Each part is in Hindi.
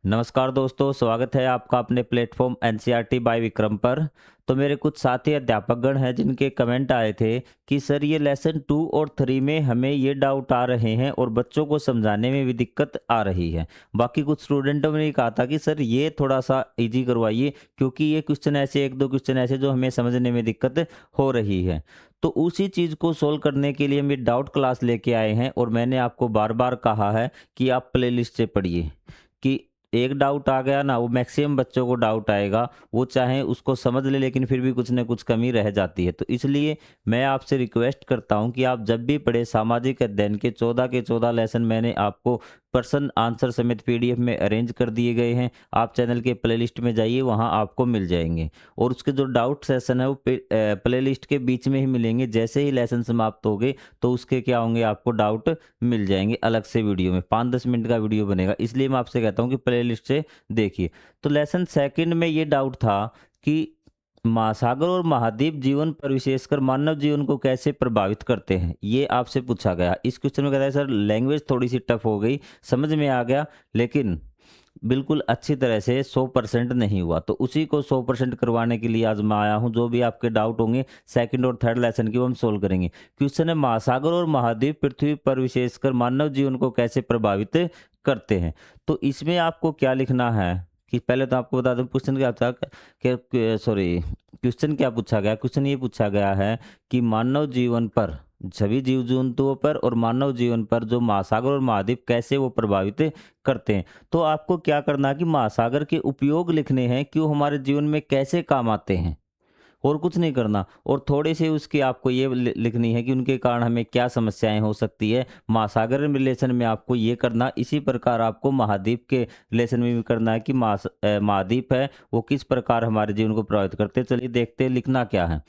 नमस्कार दोस्तों, स्वागत है आपका अपने प्लेटफॉर्म एनसीईआरटी बाय विक्रम पर। तो मेरे कुछ साथी अध्यापकगण हैं जिनके कमेंट आए थे कि सर ये लेसन 2 और 3 में हमें ये डाउट आ रहे हैं और बच्चों को समझाने में भी दिक्कत आ रही है। बाकी कुछ स्टूडेंटों ने कहा था कि सर ये थोड़ा सा इजी करवाइए, क्योंकि ये क्वेश्चन ऐसे, एक दो क्वेश्चन ऐसे जो हमें समझने में दिक्कत हो रही है। तो उसी चीज़ को सोल्व करने के लिए हम ये डाउट क्लास लेके आए हैं और मैंने आपको बार बार कहा है कि आप प्लेलिस्ट से पढ़िए। कि एक डाउट आ गया ना, वो मैक्सिमम बच्चों को डाउट आएगा, वो चाहे उसको समझ ले लेकिन फिर भी कुछ ना कुछ कमी रह जाती है। तो इसलिए मैं आपसे रिक्वेस्ट करता हूं कि आप जब भी पढ़े, सामाजिक अध्ययन के 14 के 14 लेसन मैंने आपको पर्सन आंसर समेत पीडीएफ में अरेंज कर दिए गए हैं। आप चैनल के प्लेलिस्ट में जाइए, वहां आपको मिल जाएंगे। और उसके जो डाउट सेशन है वो प्लेलिस्ट के बीच में ही मिलेंगे। जैसे ही लेसन समाप्त हो गए तो उसके क्या होंगे, आपको डाउट मिल जाएंगे अलग से वीडियो में। 5-10 मिनट का वीडियो बनेगा, इसलिए मैं आपसे कहता हूँ कि प्लेलिस्ट से देखिए। तो लेसन सेकंड में ये डाउट था कि महासागर और महाद्वीप जीवन पर, विशेषकर मानव जीवन को कैसे प्रभावित करते हैं, ये आपसे पूछा गया। इस क्वेश्चन में कहता है सर लैंग्वेज थोड़ी सी टफ हो गई, समझ में आ गया लेकिन बिल्कुल अच्छी तरह से 100% नहीं हुआ। तो उसी को 100% करवाने के लिए आज मैं आया हूं। जो भी आपके डाउट होंगे सेकंड और थर्ड लेसन की वो हम सोल्व करेंगे। क्वेश्चन है महासागर और महाद्वीप पृथ्वी पर विशेषकर मानव जीवन को कैसे प्रभावित करते हैं। तो इसमें आपको क्या लिखना है कि पहले तो आपको बता दूं क्वेश्चन क्या था, सॉरी, क्वेश्चन क्या पूछा गया। क्वेश्चन ये पूछा गया है कि मानव जीवन पर, सभी जीव जंतुओं पर और मानव जीवन पर जो महासागर और महाद्वीप कैसे वो प्रभावित करते हैं। तो आपको क्या करना है कि महासागर के उपयोग लिखने हैं कि वो हमारे जीवन में कैसे काम आते हैं, और कुछ नहीं करना। और थोड़ी सी उसकी आपको ये लिखनी है कि उनके कारण हमें क्या समस्याएं हो सकती है। महासागर रिलेशन में आपको ये करना, इसी प्रकार आपको महाद्वीप के रिलेशन में भी करना है कि महाद्वीप है वो किस प्रकार हमारे जीवन को प्रभावित करते हैं। चलिए देखते हैं लिखना क्या है।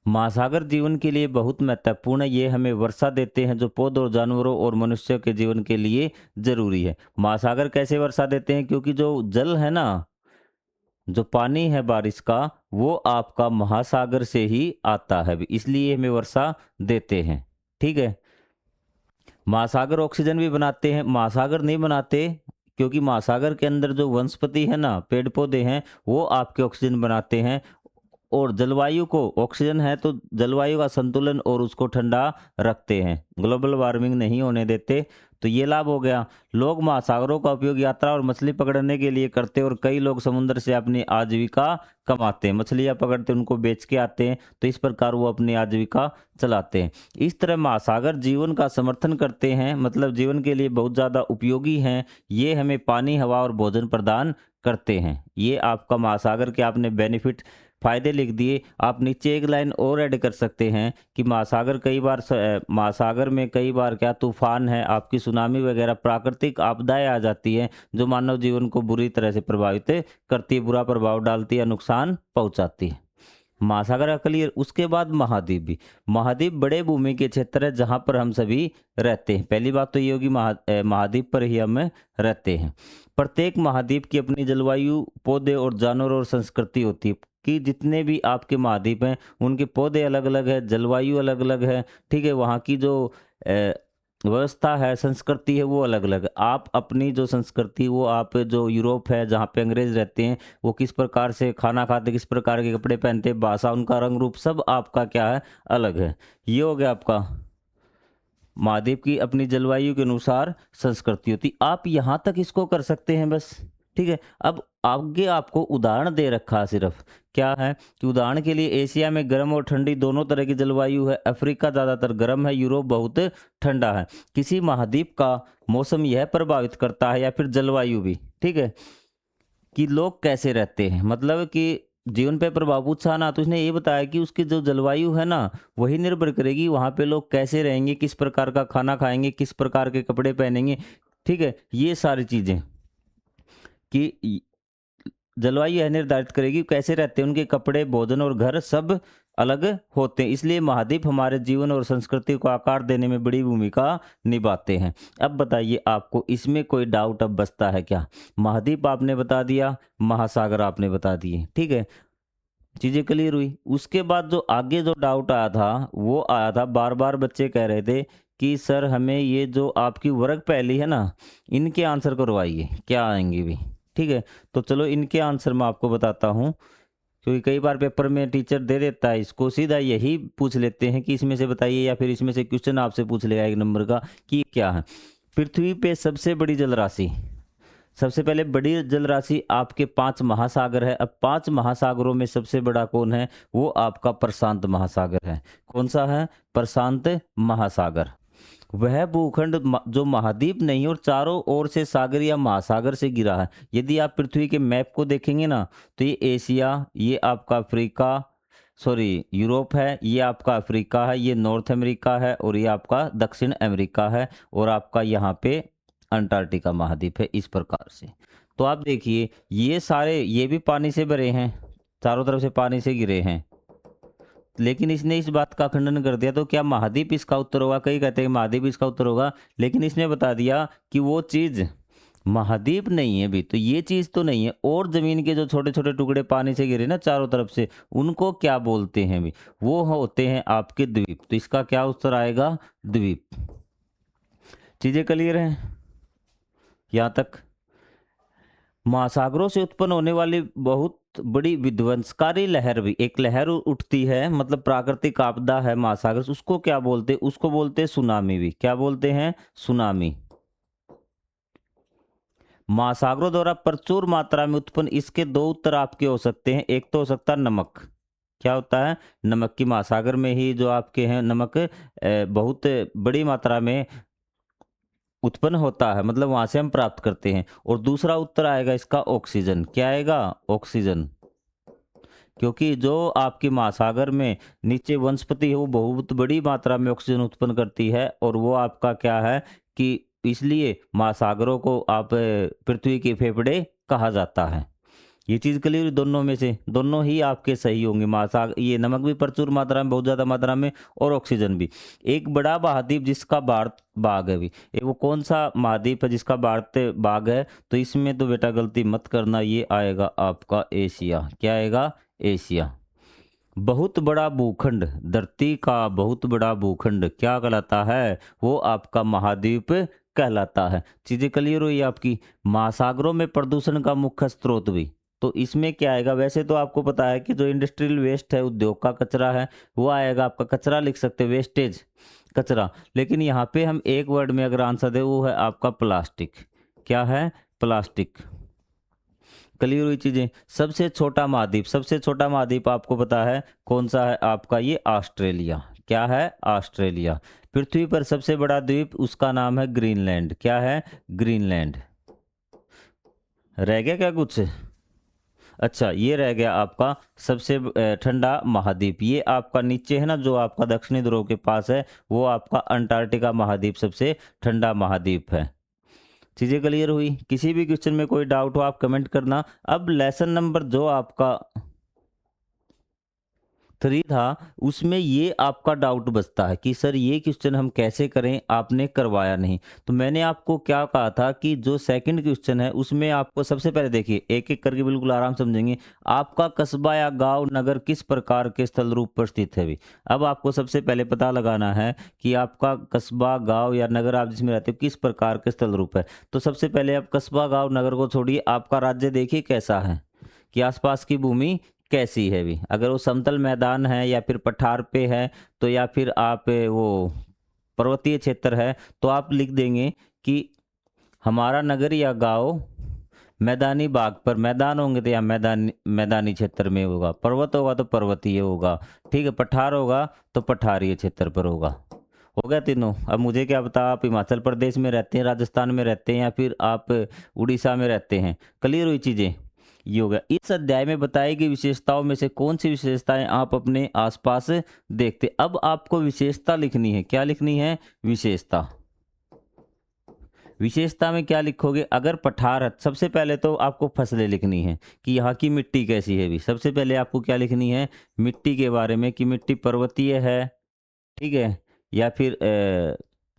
महासागर जीवन के लिए बहुत महत्वपूर्ण है। ये हमें वर्षा देते हैं जो पौधों, जानवरों और मनुष्यों के जीवन के लिए जरूरी है। महासागर कैसे वर्षा देते हैं, क्योंकि जो जल है ना, जो पानी है बारिश का, वो आपका महासागर से ही आता है, इसलिए हमें वर्षा देते हैं। ठीक है। महासागर ऑक्सीजन भी बनाते हैं, महासागर नहीं बनाते, क्योंकि महासागर के अंदर जो वनस्पति है ना, पेड़ पौधे हैं, वो आपके ऑक्सीजन बनाते हैं। और जलवायु को, ऑक्सीजन है तो जलवायु का संतुलन और उसको ठंडा रखते हैं, ग्लोबल वार्मिंग नहीं होने देते। तो ये लाभ हो गया। लोग महासागरों का उपयोग यात्रा और मछली पकड़ने के लिए करते हैं और कई लोग समुद्र से अपनी आजीविका कमाते हैं, मछलियां पकड़ते हैं उनको बेच के आते हैं, तो इस प्रकार वो अपनी आजीविका चलाते हैं। इस तरह महासागर जीवन का समर्थन करते हैं, मतलब जीवन के लिए बहुत ज़्यादा उपयोगी हैं। ये हमें पानी, हवा और भोजन प्रदान करते हैं। ये आपका महासागर के आपने बेनिफिट, फायदे लिख दिए। आप नीचे एक लाइन और ऐड कर सकते हैं कि महासागर कई बार महासागर में कई बार क्या तूफान है, आपकी सुनामी वगैरह प्राकृतिक आपदाएं आ जाती हैं जो मानव जीवन को बुरी तरह से प्रभावित करती है, बुरा प्रभाव डालती है, नुकसान पहुंचाती है। महासागर का क्लियर। उसके बाद महाद्वीप भी। महाद्वीप बड़े भूमि के क्षेत्र है जहां पर हम सभी रहते हैं। पहली बात तो ये होगी महाद्वीप पर ही हम रहते हैं। प्रत्येक महाद्वीप की अपनी जलवायु, पौधे और जानवर और संस्कृति होती है। कि जितने भी आपके महाद्वीप हैं उनके पौधे अलग अलग है, जलवायु अलग अलग है। ठीक है। वहाँ की जो व्यवस्था है, संस्कृति है, वो अलग अलग है। आप अपनी जो संस्कृति, वो आप जो यूरोप है जहाँ पे अंग्रेज रहते हैं, वो किस प्रकार से खाना खाते, किस प्रकार के कपड़े पहनते, भाषा, उनका रंग रूप सब आपका क्या है, अलग है। ये हो गया आपका महाद्वीप की अपनी जलवायु के अनुसार संस्कृति होती। आप यहाँ तक इसको कर सकते हैं बस। ठीक है। अब आगे आपको उदाहरण दे रखा है सिर्फ, क्या है कि उदाहरण के लिए एशिया में गर्म और ठंडी दोनों तरह की जलवायु है। अफ्रीका ज़्यादातर गर्म है, यूरोप बहुत ठंडा है। किसी महाद्वीप का मौसम यह प्रभावित करता है या फिर जलवायु भी, ठीक है, कि लोग कैसे रहते हैं, मतलब कि जीवन पे प्रभाव पूछा ना, तो उसने ये बताया कि उसकी जो जलवायु है ना, वही निर्भर करेगी वहाँ पे लोग कैसे रहेंगे, किस प्रकार का खाना खाएंगे, किस प्रकार के कपड़े पहनेंगे। ठीक है। ये सारी चीज़ें कि जलवायु यह निर्धारित करेगी कैसे रहते हैं, उनके कपड़े, भोजन और घर सब अलग होते हैं। इसलिए महाद्वीप हमारे जीवन और संस्कृति को आकार देने में बड़ी भूमिका निभाते हैं। अब बताइए आपको इसमें कोई डाउट अब बचता है क्या। महाद्वीप आपने बता दिया, महासागर आपने बता दिए। ठीक है। चीज़ें क्लियर हुई। उसके बाद जो आगे जो डाउट आया था वो आया था, बार बार बच्चे कह रहे थे कि सर हमें ये जो आपकी वर्ग पहली है ना, इनके आंसर करवाइए, क्या आएंगे भी। ठीक है, तो चलो इनके आंसर मैं आपको बताता हूँ, क्योंकि कई बार पेपर में टीचर दे देता है इसको, सीधा यही पूछ लेते हैं कि इसमें से बताइए, या फिर इसमें से क्वेश्चन आपसे पूछ लेगा 1 नंबर का कि क्या है। पृथ्वी पे सबसे बड़ी जलराशि, सबसे पहले बड़ी जलराशि आपके 5 महासागर है। अब 5 महासागरों में सबसे बड़ा कौन है? वो आपका प्रशांत महासागर है। कौन सा है? प्रशांत महासागर। वह भूखंड जो महाद्वीप नहीं और चारों ओर से सागर या महासागर से घिरा है। यदि आप पृथ्वी के मैप को देखेंगे ना, तो ये एशिया, ये आपका अफ्रीका, सॉरी यूरोप है, ये आपका अफ्रीका है, ये नॉर्थ अमेरिका है, और ये आपका दक्षिण अमेरिका है, और आपका यहाँ पे अंटार्कटिका महाद्वीप है, इस प्रकार से। तो आप देखिए ये सारे, ये भी पानी से भरे हैं, चारों तरफ से पानी से घिरे हैं, लेकिन इसने इस बात का खंडन कर दिया। तो क्या महाद्वीप इसका उत्तर होगा? कई कहते हैं महाद्वीप इसका उत्तर होगा, लेकिन इसने बता दिया कि वो चीज महाद्वीप नहीं है भी, तो ये चीज तो नहीं है। और जमीन के जो छोटे छोटे टुकड़े पानी से घिरे ना चारों तरफ से, उनको क्या बोलते हैं भी? वो होते हैं आपके द्वीप। तो इसका क्या उत्तर आएगा? द्वीप। चीजें क्लियर हैं यहाँ तक? महासागरों से उत्पन्न होने वाली बहुत बड़ी विध्वंसकारी लहर भी, एक लहर उठती है, मतलब प्राकृतिक आपदा है महासागर से, उसको क्या बोलते हैं? उसको बोलते हैं सुनामी भी। क्या बोलते हैं? सुनामी। महासागरों द्वारा प्रचुर मात्रा में उत्पन्न, इसके 2 उत्तर आपके हो सकते हैं। एक तो हो सकता है नमक। क्या होता है? नमक की महासागर में ही जो आपके हैं नमक बहुत बड़ी मात्रा में उत्पन्न होता है, मतलब वहां से हम प्राप्त करते हैं। और दूसरा उत्तर आएगा इसका ऑक्सीजन। क्या आएगा? ऑक्सीजन। क्योंकि जो आपकी महासागर में नीचे वनस्पति है वो बहुत बड़ी मात्रा में ऑक्सीजन उत्पन्न करती है, और वो आपका क्या है कि इसलिए महासागरों को आप पृथ्वी के फेफड़े कहा जाता है। ये चीज़ क्लियर हुई? दोनों में से दोनों ही आपके सही होंगे। महासागर, ये नमक भी प्रचुर मात्रा में, बहुत ज़्यादा मात्रा में, और ऑक्सीजन भी। एक बड़ा महाद्वीप जिसका भारत भाग है भी, वो कौन सा महाद्वीप है जिसका भारत भाग है? तो इसमें तो बेटा गलती मत करना, ये आएगा आपका एशिया। क्या आएगा? एशिया। बहुत बड़ा भूखंड, धरती का बहुत बड़ा भूखंड क्या कहलाता है? वो आपका महाद्वीप कहलाता है। चीज़ें क्लियर हुई आपकी? महासागरों में प्रदूषण का मुख्य स्रोत भी, तो इसमें क्या आएगा? वैसे तो आपको पता है कि जो इंडस्ट्रियल वेस्ट है, उद्योग का कचरा है, वो आएगा आपका, कचरा लिख सकते हैं, वेस्टेज, कचरा। लेकिन यहाँ पे हम एक वर्ड में अगर आंसर दे, वो है आपका प्लास्टिक। क्या है? प्लास्टिक। क्लियर हुई चीजें? सबसे छोटा महाद्वीप, सबसे छोटा महाद्वीप आपको पता है कौन सा है? आपका ये ऑस्ट्रेलिया। क्या है? ऑस्ट्रेलिया। पृथ्वी पर सबसे बड़ा द्वीप, उसका नाम है ग्रीनलैंड। क्या है? ग्रीनलैंड। रह गया क्या कुछ? अच्छा, ये रह गया आपका सबसे ठंडा महाद्वीप। ये आपका नीचे है ना, जो आपका दक्षिणी ध्रुव के पास है, वो आपका अंटार्कटिका महाद्वीप सबसे ठंडा महाद्वीप है। चीज़ें क्लियर हुई? किसी भी क्वेश्चन में कोई डाउट हो आप कमेंट करना। अब लेसन नंबर जो आपका 3 था, उसमें ये आपका डाउट बचता है कि सर ये क्वेश्चन हम कैसे करें, आपने करवाया नहीं। तो मैंने आपको क्या कहा था कि जो सेकंड क्वेश्चन है उसमें आपको सबसे पहले देखिए, एक एक करके बिल्कुल आराम समझेंगे। आपका कस्बा या गांव नगर किस प्रकार के स्थल रूप पर स्थित है भी। अब आपको सबसे पहले पता लगाना है कि आपका कस्बा, गाँव या नगर आप जिसमें रहते हो किस प्रकार के स्थल रूप है। तो सबसे पहले आप कस्बा, गाँव, नगर को छोड़िए, आपका राज्य देखिए कैसा है, कि आसपास की भूमि कैसी है भी। अगर वो समतल मैदान है या फिर पठार पे है, तो या फिर आप वो पर्वतीय क्षेत्र है, तो आप लिख देंगे कि हमारा नगर या गांव मैदानी भाग पर, मैदान होंगे तो या मैदानी क्षेत्र में होगा, पर्वत होगा तो पर्वतीय होगा, ठीक है, पठार होगा तो पठारीय क्षेत्र पर होगा। हो गया तीनों? अब मुझे क्या पता आप हिमाचल प्रदेश में रहते हैं, राजस्थान में रहते हैं, या फिर आप उड़ीसा में रहते हैं। क्लियर हुई चीज़ें? ये हो गया। इस अध्याय में बताई गई विशेषताओं में से कौन सी विशेषताएं आप अपने आसपास देखते? अब आपको विशेषता लिखनी है। क्या लिखनी है? विशेषता। विशेषता में क्या लिखोगे? अगर पठार है, सबसे पहले तो आपको फसलें लिखनी है कि यहाँ की मिट्टी कैसी है भी। सबसे पहले आपको क्या लिखनी है? मिट्टी के बारे में, कि मिट्टी पर्वतीय है, ठीक है, या फिर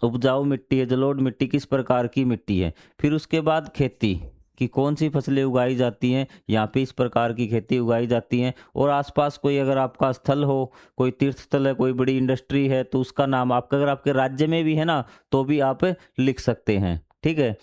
उपजाऊ मिट्टी है, जलोढ़ मिट्टी, किस प्रकार की मिट्टी है। फिर उसके बाद खेती, कि कौन सी फसलें उगाई जाती हैं, यहाँ पे इस प्रकार की खेती उगाई जाती हैं। और आसपास कोई अगर आपका स्थल हो, कोई तीर्थ स्थल है, कोई बड़ी इंडस्ट्री है, तो उसका नाम आपका, अगर आपके राज्य में भी है ना, तो भी आप लिख सकते हैं, ठीक है।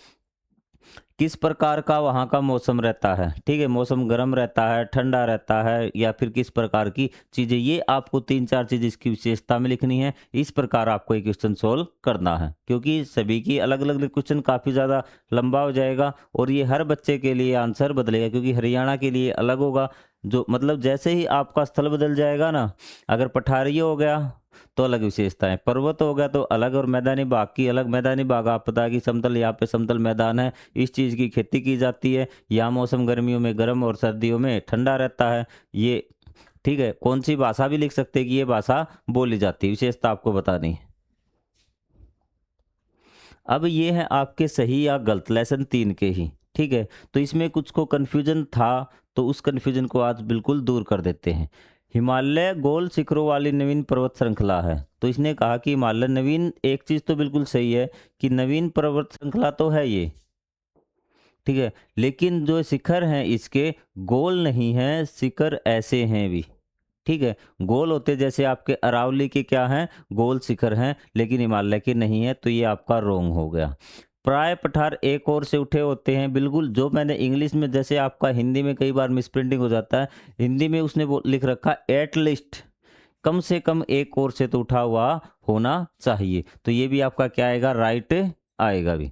किस प्रकार का वहाँ का मौसम रहता है, ठीक है, मौसम गर्म रहता है, ठंडा रहता है, या फिर किस प्रकार की चीज़ें, ये आपको 3-4 चीज़ इसकी विशेषता में लिखनी है। इस प्रकार आपको ये क्वेश्चन सोल्व करना है, क्योंकि सभी की अलग-अलग क्वेश्चन काफ़ी ज़्यादा लंबा हो जाएगा और ये हर बच्चे के लिए आंसर बदलेगा, क्योंकि हरियाणा के लिए अलग होगा। जो मतलब जैसे ही आपका स्थल बदल जाएगा ना, अगर पठारी हो गया तो अलग विशेषता है, पर्वत हो गया तो अलग, और मैदानी भाग की अलग। मैदानी भाग आप पता है कि समतल, यहाँ पे समतल मैदान है, इस चीज़ की खेती की जाती है। यहाँ मौसम गर्मियों में गर्म और सर्दियों में ठंडा रहता है ये, ठीक है। कौन सी भाषा भी लिख सकते हैं कि ये भाषा बोली जाती है, विशेषता आपको बतानी है। अब ये है आपके सही या गलत लेसन 3 के ही, ठीक है। तो इसमें कुछ को कन्फ्यूजन था, तो उस कन्फ्यूजन को आज बिल्कुल दूर कर देते हैं। हिमालय गोल शिखरों वाली नवीन पर्वत श्रृंखला है, तो इसने कहा कि हिमालय नवीन, एक चीज़ तो बिल्कुल सही है कि नवीन पर्वत श्रृंखला तो है ये, ठीक है, लेकिन जो शिखर हैं इसके गोल नहीं हैं, शिखर ऐसे हैं भी, ठीक है। गोल होते जैसे आपके अरावली के क्या हैं, गोल शिखर हैं, लेकिन हिमालय के नहीं है, तो ये आपका रोंग हो गया। प्राय पठार एक ओर से उठे होते हैं, बिल्कुल। जो मैंने इंग्लिश में, जैसे आपका हिंदी में कई बार मिसप्रिंटिंग हो जाता है, हिंदी में उसने लिख रखा एटलीस्ट, कम से कम एक ओर से तो उठा हुआ होना चाहिए, तो ये भी आपका क्या आएगा, राइट आएगा भी।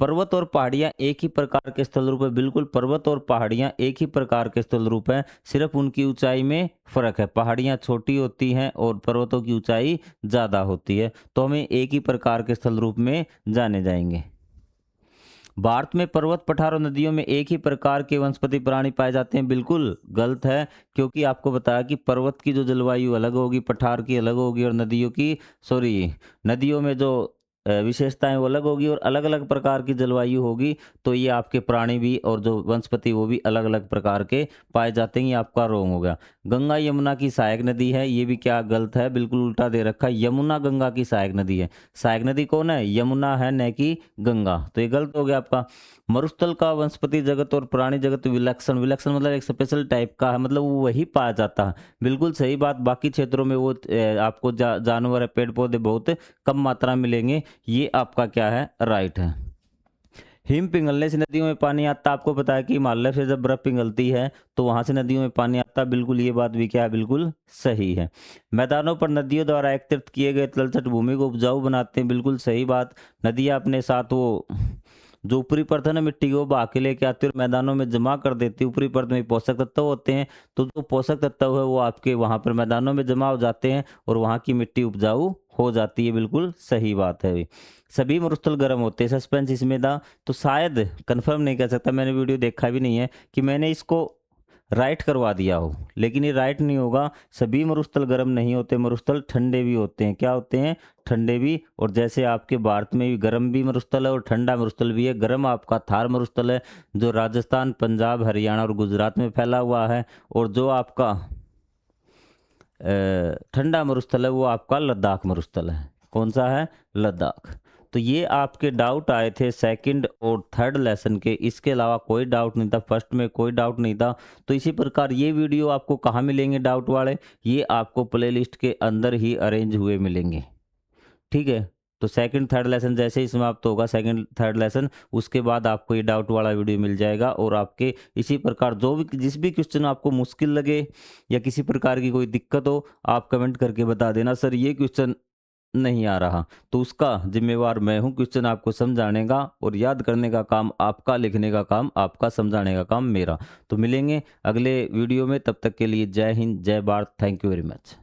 पर्वत और पहाड़ियाँ एक ही प्रकार के स्थल रूप है, बिल्कुल, पर्वत और पहाड़ियाँ एक ही प्रकार के स्थल रूप है, सिर्फ उनकी ऊंचाई में फर्क है। पहाड़ियाँ छोटी होती हैं और पर्वतों की ऊंचाई ज़्यादा होती है, तो हमें एक ही प्रकार के स्थल रूप में जाने जाएंगे। भारत में पर्वत, पठार और नदियों में एक ही प्रकार के वनस्पति प्राणी पाए जाते हैं, बिल्कुल गलत है, क्योंकि आपको बताया कि पर्वत की जो जलवायु अलग होगी, पठार की अलग होगी, और नदियों में जो विशेषताएं वो अलग होगी, और अलग अलग प्रकार की जलवायु होगी, तो ये आपके प्राणी भी और जो वनस्पति वो भी अलग अलग प्रकार के पाए जाते हैं। ये आपका रोंग हो गया। गंगा यमुना की सहायक नदी है, ये भी क्या गलत है, बिल्कुल उल्टा दे रखा है, यमुना गंगा की सहायक नदी है। सहायक नदी कौन है, यमुना है, न कि गंगा, तो ये गलत हो गया आपका। मरुस्थल का वनस्पति जगत और प्राणी जगत विलक्षण, विलक्षण मतलब एक स्पेशल टाइप का है, मतलब वो वही पाया जाता है, बिल्कुल सही बात। बाकी क्षेत्रों में वो आपको जानवर, पेड़ पौधे बहुत कम मात्रा में मिलेंगे, ये आपका क्या है, राइट है। हिम पिघलने से नदियों में पानी आता, आपको पता है कि हिमालय से जब बर्फ पिघलती है तो वहां से नदियों में पानी आता, बिल्कुल ये बात भी क्या है, बिल्कुल सही है। मैदानों पर नदियों द्वारा एकत्रित किए गए तलछट भूमि को उपजाऊ बनाते हैं, बिल्कुल सही बात। नदियां अपने साथ वो जो ऊपरी परत है ना मिट्टी की, वो बहा के लेके आती है और मैदानों में जमा कर देती है। ऊपरी परत में पोषक तत्व होते हैं, तो जो पोषक तत्व है वो आपके वहां पर मैदानों में जमा हो जाते हैं और वहां की मिट्टी उपजाऊ हो जाती है, बिल्कुल सही बात है। सभी मरुस्थल गर्म होते हैं, सस्पेंस इसमें था, तो शायद कंफर्म नहीं कर सकता, मैंने वीडियो देखा भी नहीं है कि मैंने इसको राइट करवा दिया हो, लेकिन ये राइट नहीं होगा। सभी मरुस्थल गर्म नहीं होते, मरुस्थल ठंडे भी होते हैं। क्या होते हैं, ठंडे भी। और जैसे आपके भारत में भी गर्म भी मरुस्थल है और ठंडा मरुस्थल भी है। गर्म आपका थार मरुस्थल है, जो राजस्थान, पंजाब, हरियाणा और गुजरात में फैला हुआ है, और जो आपका ठंडा मरुस्थल है वो आपका लद्दाख मरुस्थल है। कौन सा है, लद्दाख। तो ये आपके डाउट आए थे सेकंड और थर्ड लेसन के, इसके अलावा कोई डाउट नहीं था, फर्स्ट में कोई डाउट नहीं था। तो इसी प्रकार ये वीडियो आपको कहाँ मिलेंगे डाउट वाले, ये आपको प्लेलिस्ट के अंदर ही अरेंज हुए मिलेंगे, ठीक है। तो सेकंड थर्ड लेसन जैसे ही समाप्त होगा, सेकंड थर्ड लेसन, उसके बाद आपको ये डाउट वाला वीडियो मिल जाएगा। और आपके इसी प्रकार जो भी जिस भी क्वेश्चन आपको मुश्किल लगे या किसी प्रकार की कोई दिक्कत हो, आप कमेंट करके बता देना, सर ये क्वेश्चन नहीं आ रहा, तो उसका जिम्मेवार मैं हूँ। क्वेश्चन आपको समझाने का और याद करने का काम आपका, लिखने का काम आपका, समझाने का काम मेरा। तो मिलेंगे अगले वीडियो में, तब तक के लिए जय हिंद, जय Bharat, thank you very much.